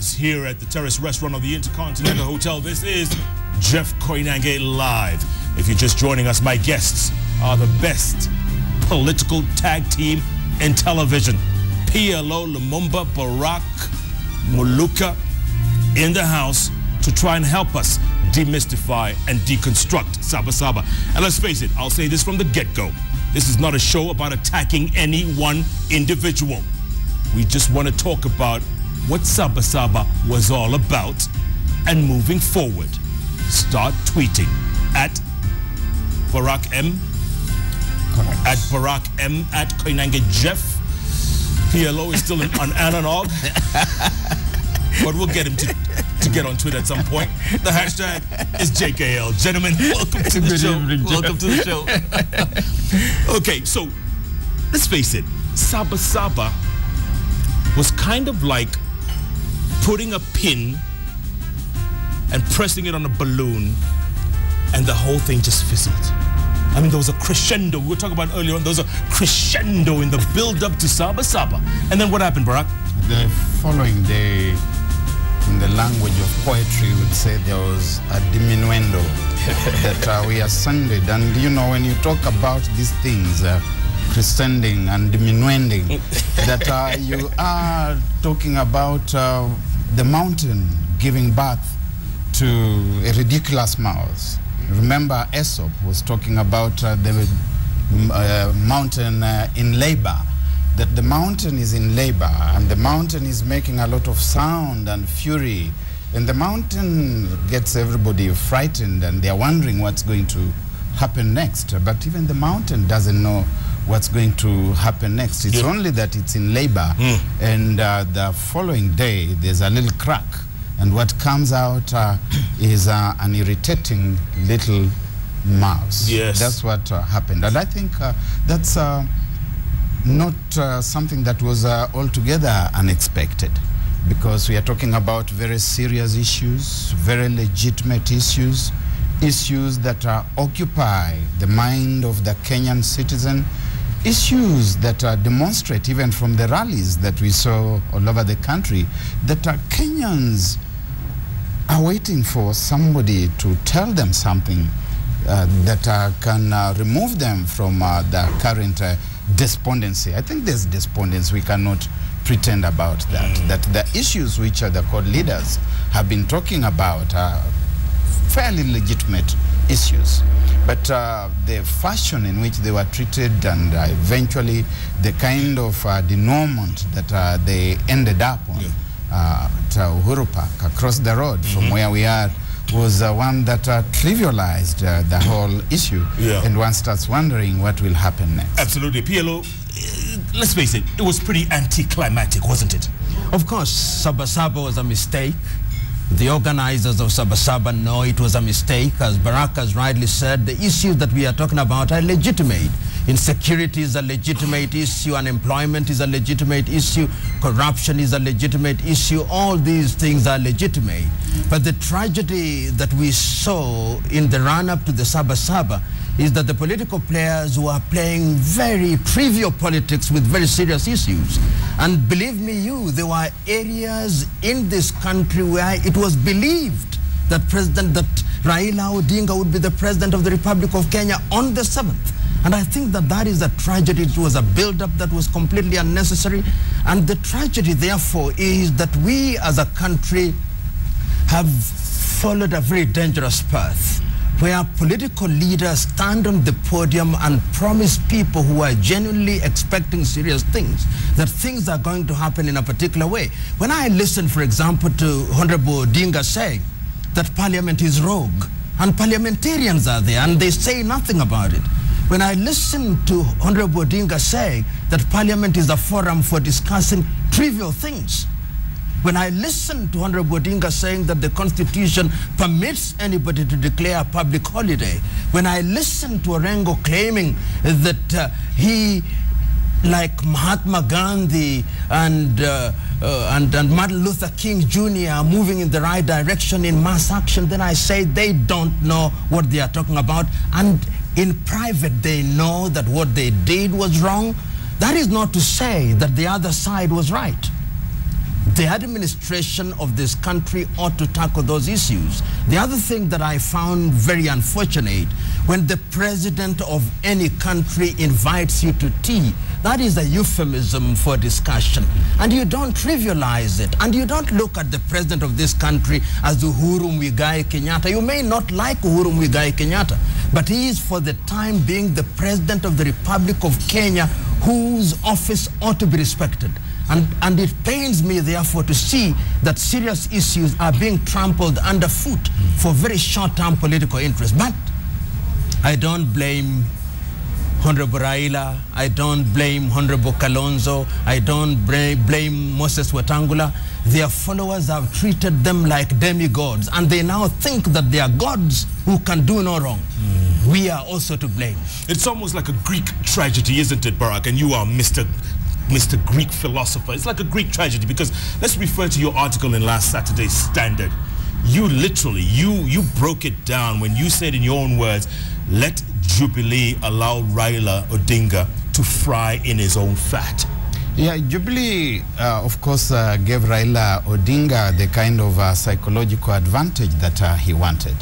Yes, here at the Terrace Restaurant of the Intercontinental Hotel, this is Jeff Koinange Live. If you're just joining us, my guests are the best political tag team in television. PLO, Lumumba, Barrack, Muluka in the house to try and help us demystify and deconstruct Saba Saba. And let's face it, I'll say this from the get-go. This is not a show about attacking any one individual. We just want to talk about what Saba Saba was all about and moving forward. Start tweeting at Barrack M, at Barrack M, at Koinange Jeff. PLO is still on analog, but we'll get him to get on Twitter at some point. The hashtag is JKL. Gentlemen, welcome to the show. Welcome to the show. Okay, so let's face it, Saba Saba was kind of like putting a pin and pressing it on a balloon, and the whole thing just fizzled. I mean, there was a crescendo. We were talking about earlier on. There was a crescendo in the build-up to Saba Saba. And then what happened, Barrack? The following day, in the language of poetry, would say there was a diminuendo that we ascended. And you know, when you talk about these things, crescending and diminuending, that you are talking about the mountain giving birth to a ridiculous mouse. Remember, Aesop was talking about the mountain in labor, that the mountain is in labor, and the mountain is making a lot of sound and fury, and the mountain gets everybody frightened, and they're wondering what's going to happen next. But even the mountain doesn't know what's going to happen next. It's only that it's in labor, and the following day there's a little crack, and what comes out is an irritating little mouse. Yes, that's what happened, and I think that's not something that was altogether unexpected, because we are talking about very serious issues, very legitimate issues, issues that occupy the mind of the Kenyan citizen, issues that demonstrate, even from the rallies that we saw all over the country, that Kenyans are waiting for somebody to tell them something that can remove them from the current despondency. I think there's despondency. We cannot pretend about that. That the issues which the core leaders have been talking about are fairly legitimate issues, but the fashion in which they were treated, and eventually the kind of denouement that they ended up on at Uhuru Park across the road from where we are was one that trivialized the whole issue, and one starts wondering what will happen next. Absolutely. PLO, let's face it, it was pretty anticlimactic, wasn't it? Of course, Saba Saba was a mistake. The organizers of Saba Saba know it was a mistake. As Barrack has rightly said, the issues that we are talking about are legitimate. Insecurity is a legitimate issue, unemployment is a legitimate issue, corruption is a legitimate issue. All these things are legitimate. But the tragedy that we saw in the run-up to the Saba Saba is that the political players who are playing very trivial politics with very serious issues. And believe me there were areas in this country where it was believed that Raila Odinga would be the President of the Republic of Kenya on the 7th. And I think that that is a tragedy. It was a build-up that was completely unnecessary. And the tragedy, therefore, is that we as a country have followed a very dangerous path, where political leaders stand on the podium and promise people who are genuinely expecting serious things, that things are going to happen in a particular way. When I listen, for example, to Honorable Odinga saying that Parliament is rogue, and parliamentarians are there, and they say nothing about it. When I listen to Honorable Odinga saying that Parliament is a forum for discussing trivial things, when I listen to Honorable Odinga saying that the Constitution permits anybody to declare a public holiday, when I listen to Orengo claiming that he, like Mahatma Gandhi and Martin Luther King Jr. are moving in the right direction in mass action, then I say they don't know what they are talking about, and in private they know that what they did was wrong. That is not to say that the other side was right. the administration of this country ought to tackle those issues. The other thing that I found very unfortunate, when the president of any country invites you to tea, that is a euphemism for discussion. And you don't trivialize it. And you don't look at the president of this country as Uhuru Muigai Kenyatta. You may not like Uhuru Muigai Kenyatta, but he is for the time being the president of the Republic of Kenya, whose office ought to be respected. And it pains me, therefore, to see that serious issues are being trampled underfoot for very short-term political interests. But I don't blame Honorable Raila, I don't blame Honorable Kalonzo, I don't blame Moses Wetangula. Their followers have treated them like demigods, and they now think that they are gods who can do no wrong. We are also to blame. It's almost like a Greek tragedy, isn't it, Barrack? And you are Mr. Greek philosopher. It's like a Greek tragedy, because let's refer to your article in last Saturday's Standard. You literally, you broke it down when you said in your own words, let Jubilee allow Raila Odinga to fry in his own fat. Yeah, Jubilee, of course, gave Raila Odinga the kind of psychological advantage that he wanted.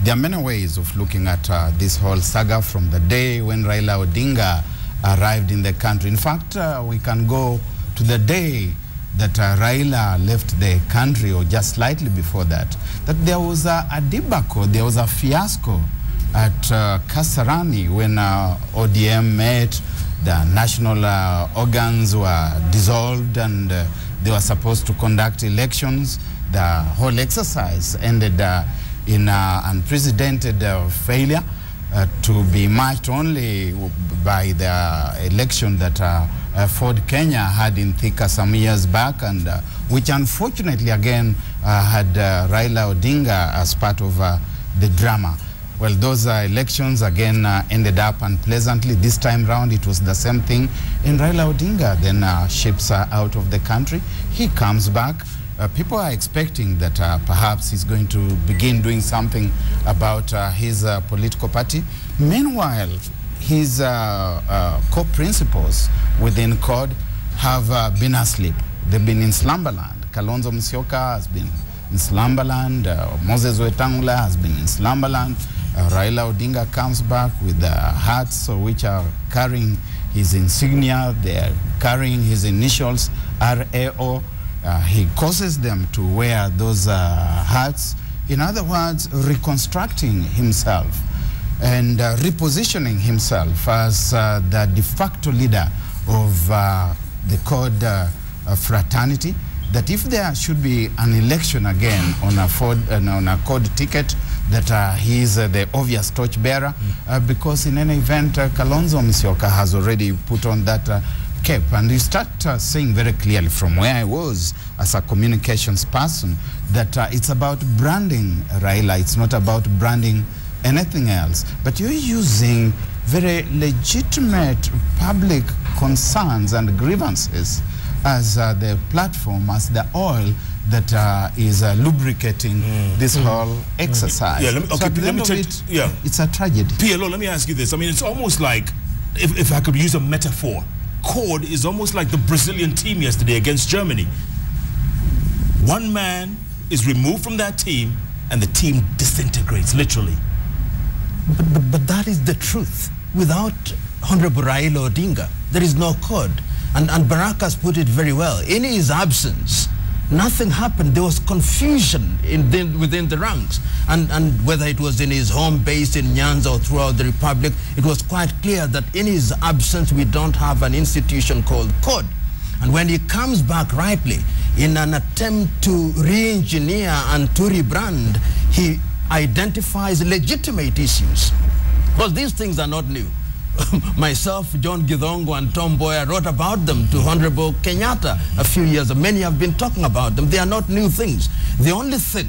There are many ways of looking at this whole saga from the day when Raila Odinga arrived in the country. In fact, we can go to the day that Raila left the country, or just slightly before that, that there was a debacle, there was a fiasco at Kasarani when ODM met, the national organs were dissolved, and they were supposed to conduct elections. The whole exercise ended in unprecedented failure, to be matched only by the election that Ford Kenya had in Thika some years back, and which unfortunately again had Raila Odinga as part of the drama. Well, those elections again ended up unpleasantly. This time round it was the same thing, and Raila Odinga then ships out of the country. He comes back. People are expecting that perhaps he's going to begin doing something about his political party. Meanwhile, his co-principals within CORD have been asleep. They've been in slumberland. Kalonzo Musyoka has been in slumberland. Moses Wetangula has been in slumberland. Raila Odinga comes back with the hats which are carrying his insignia. They are carrying his initials, RAO. He causes them to wear those hats. In other words, reconstructing himself and repositioning himself as the de facto leader of the CORD fraternity, that if there should be an election again on a CORD ticket, that he is the obvious torchbearer, because in any event, Kalonzo Musyoka has already put on that cape. And you start saying very clearly from where I was as a communications person that it's about branding Raila. It's not about branding anything else. But you're using very legitimate public concerns and grievances as the platform, as the oil that is lubricating this whole exercise. Yeah, let me take, it's a tragedy. PLO, let me ask you this. I mean, it's almost like, if I could use a metaphor, CORD is almost like the Brazilian team yesterday against Germany. One man is removed from that team and the team disintegrates, literally. But that is the truth. Without Honorable Raila Odinga, there is no CORD. And Barrack has put it very well. In his absence, nothing happened. There was confusion within the ranks. And whether it was in his home base in Nyanza or throughout the Republic, it was quite clear that in his absence, we don't have an institution called CORD. And when he comes back rightly, in an attempt to re-engineer and to rebrand, he identifies legitimate issues. Because these things are not new. Myself, John Githongo and Tom Boyer wrote about them to Honorable Kenyatta a few years ago. Many have been talking about them. They are not new things. The only thing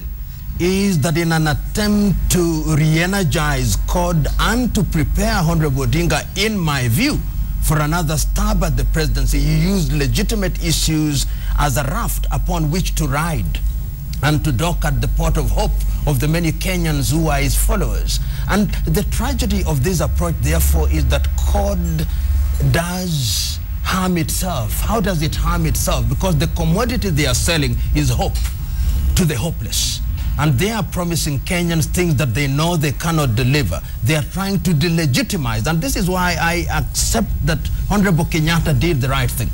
is that in an attempt to re-energize CORD and to prepare Honorable Odinga, in my view, for another stab at the presidency, you used legitimate issues as a raft upon which to ride and to dock at the port of hope of the many Kenyans who are his followers. And the tragedy of this approach, therefore, is that CORD does harm itself. How does it harm itself? Because the commodity they are selling is hope to the hopeless. And they are promising Kenyans things that they know they cannot deliver. They are trying to delegitimize. And this is why I accept that Honorable Kenyatta did the right thing.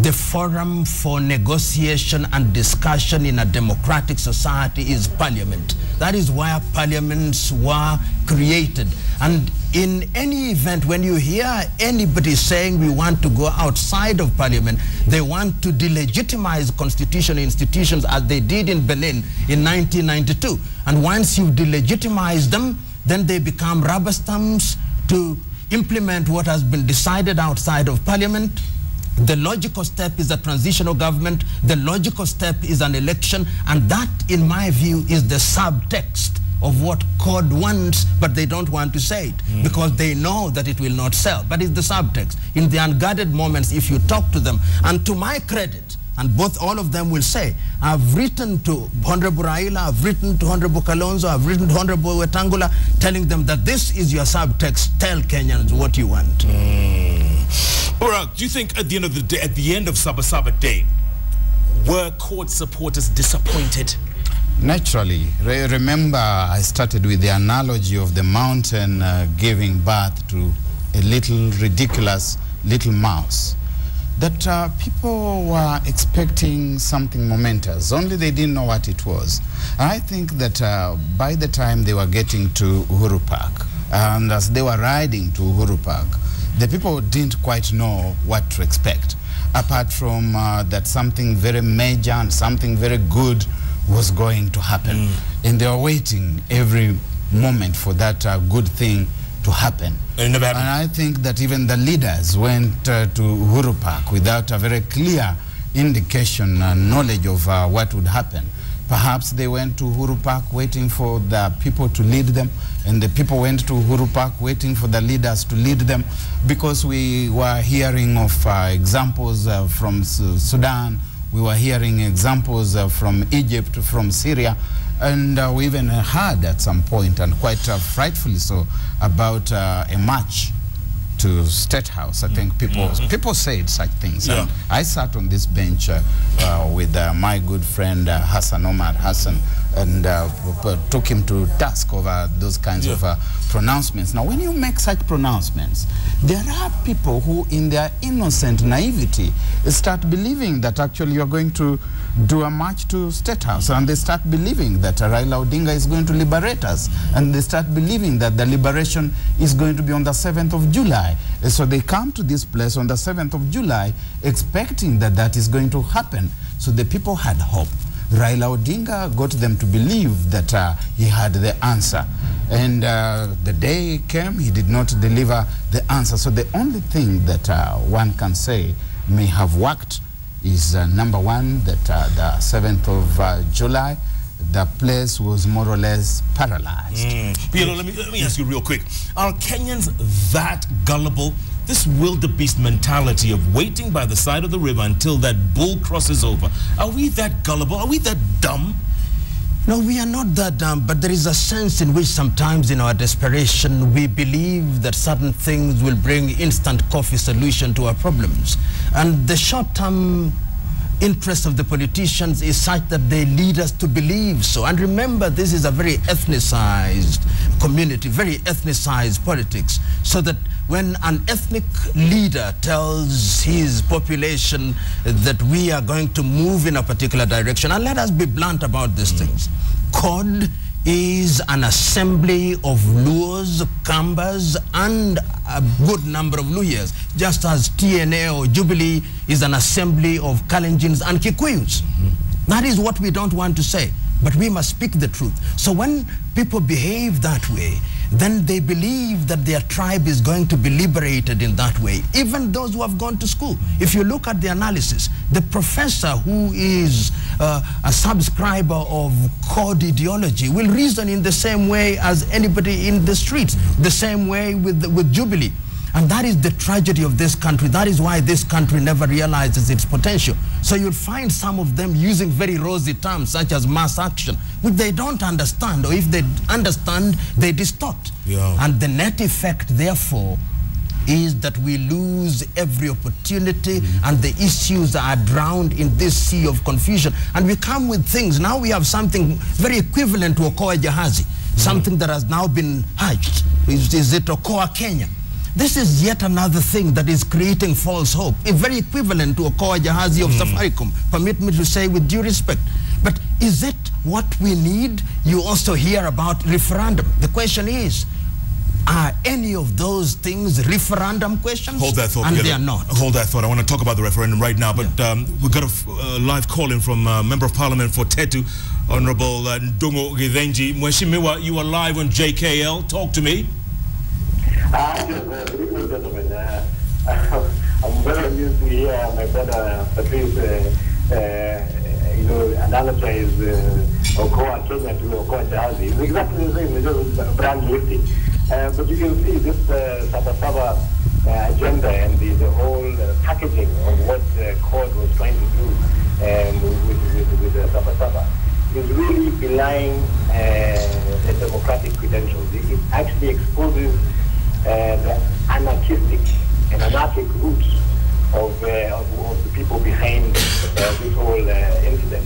The forum for negotiation and discussion in a democratic society is parliament. That is why parliaments were created. And in any event, when you hear anybody saying we want to go outside of parliament, they want to delegitimize constitutional institutions as they did in Benin in 1992. And once you delegitimize them, then they become rubber stamps to implement what has been decided outside of parliament. The logical step is a transitional government. The logical step is an election. And that, in my view, is the subtext of what CORD wants, but they don't want to say it because they know that it will not sell. But it's the subtext. In the unguarded moments, if you talk to them, and to my credit, and all of them will say, I've written to Honorable Raila, I've written to Honorable Kalonzo, I've written to Honorable Wetangula, telling them that this is your subtext. Tell Kenyans what you want. Barrack, do you think at the end of the day, at the end of Sabasaba Day, were CORD supporters disappointed? Naturally. Remember, I started with the analogy of the mountain giving birth to a little ridiculous little mouse. That people were expecting something momentous, only they didn't know what it was. I think that by the time they were getting to Uhuru Park, and as they were riding to Uhuru Park, the people didn't quite know what to expect, apart from that something very major and something very good was going to happen. And they were waiting every moment for that good thing to happen. And it never happened. And I think that even the leaders went to Uhuru Park without a very clear indication and knowledge of what would happen. Perhaps they went to Uhuru Park waiting for the people to lead them, and the people went to Uhuru Park waiting for the leaders to lead them, because we were hearing of examples from Sudan, we were hearing examples from Egypt, from Syria, and we even heard at some point, and quite frightfully so, about a march to State House. I think people said such things. Yeah. And I sat on this bench with my good friend Hassan Omar Hassan, and took him to task over those kinds of pronouncements. Now, when you make such pronouncements, there are people who, in their innocent naivety, start believing that actually you're going to do a march to State House, and they start believing that Raila Odinga is going to liberate us, and they start believing that the liberation is going to be on the 7th of July. So they come to this place on the 7th of July expecting that that is going to happen. So the people had hope. Raila Odinga got them to believe that he had the answer. And the day came, he did not deliver the answer. So the only thing that one can say may have worked is number one, that the 7th of July, the place was more or less paralyzed. PLO, let me ask you real quick. Are Kenyans that gullible? This wildebeest mentality of waiting by the side of the river until that bull crosses over. Are we that gullible? Are we that dumb? No, we are not that dumb, but there is a sense in which sometimes in our desperation we believe that certain things will bring instant coffee solution to our problems. And the short-term interest of the politicians is such that they lead us to believe so. And remember, this is a very ethnicized community, very ethnicized politics, so that when an ethnic leader tells his population that we are going to move in a particular direction, and let us be blunt about these things, CORD is an assembly of Luos, Kambas, and a good number of Luyas, just as TNA or Jubilee is an assembly of Kalenjins and Kikuyus. That is what we don't want to say, but we must speak the truth. So when people behave that way, then they believe that their tribe is going to be liberated in that way, even those who have gone to school. If you look at the analysis, the professor who is a subscriber of CORD ideology will reason in the same way as anybody in the streets, the same way with Jubilee. And that is the tragedy of this country. That is why this country never realizes its potential. So you'll find some of them using very rosy terms such as mass action, which they don't understand, or if they understand, they distort. Yeah. And the net effect, therefore, is that we lose every opportunity and the issues are drowned in this sea of confusion. And we come with things. Now we have something very equivalent to Okoa Jahazi, something that has now been hatched. Is it Okoa Kenya? This is yet another thing that is creating false hope. It's very equivalent to Okoa Jahazi of Safaricom. Permit me to say with due respect. But is it what we need? You also hear about referendum. The question is, are any of those things referendum questions? Hold that thought. And they are not. Hold that thought. I want to talk about the referendum right now, but we've got a live call in from Member of Parliament for Tetu, Honorable Ndungu Githenji. Mheshimiwa, you are live on JKL. Talk to me. Good evening, gentlemen. I'm very amused to hear my brother Patrice, analogize Okoa Kenya to Okoa Jahazi. It's exactly the same. It's just brand lifting. But you can see this Sabasaba agenda and the whole packaging of what the court was trying to do with Sabasaba is really belying the democratic credentials. It actually exposes the anarchistic and anarchic roots of the people behind this whole incident.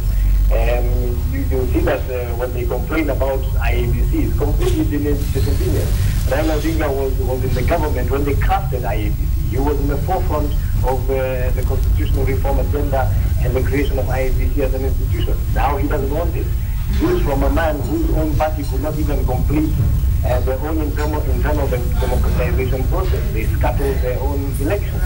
You see that when they complain about IEBC, it's completely disingenuous. Raila Odinga was in the government when they crafted IEBC. He was in the forefront of the constitutional reform agenda and the creation of IEBC as an institution. Now he doesn't want it. This from a man whose own party could not even complete their own internal democratization process. They scuttled their own elections.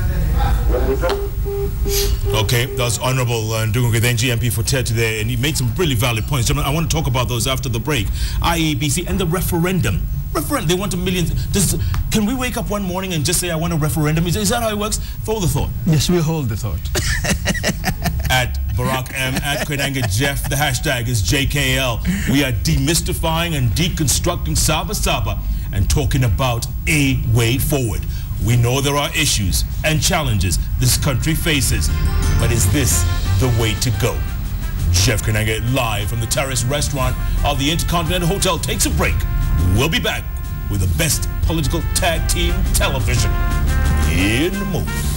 Okay, that was Honorable Ndungu Githenji, MP for Tetu there, and he made some really valid points. Gentlemen, I want to talk about those after the break. IEBC and the referendum. They want a million. Can we wake up one morning and just say, I want a referendum? Is that how it works? Hold the thought. Yes, we hold the thought. At Barrack M, at Koinange Jeff, the hashtag is JKL. We are demystifying and deconstructing Sabasaba and talking about a way forward. We know there are issues and challenges this country faces, but is this the way to go? Chef Koinange live from the Terrace Restaurant of the Intercontinental Hotel takes a break. We'll be back with the best political tag team television in the movie.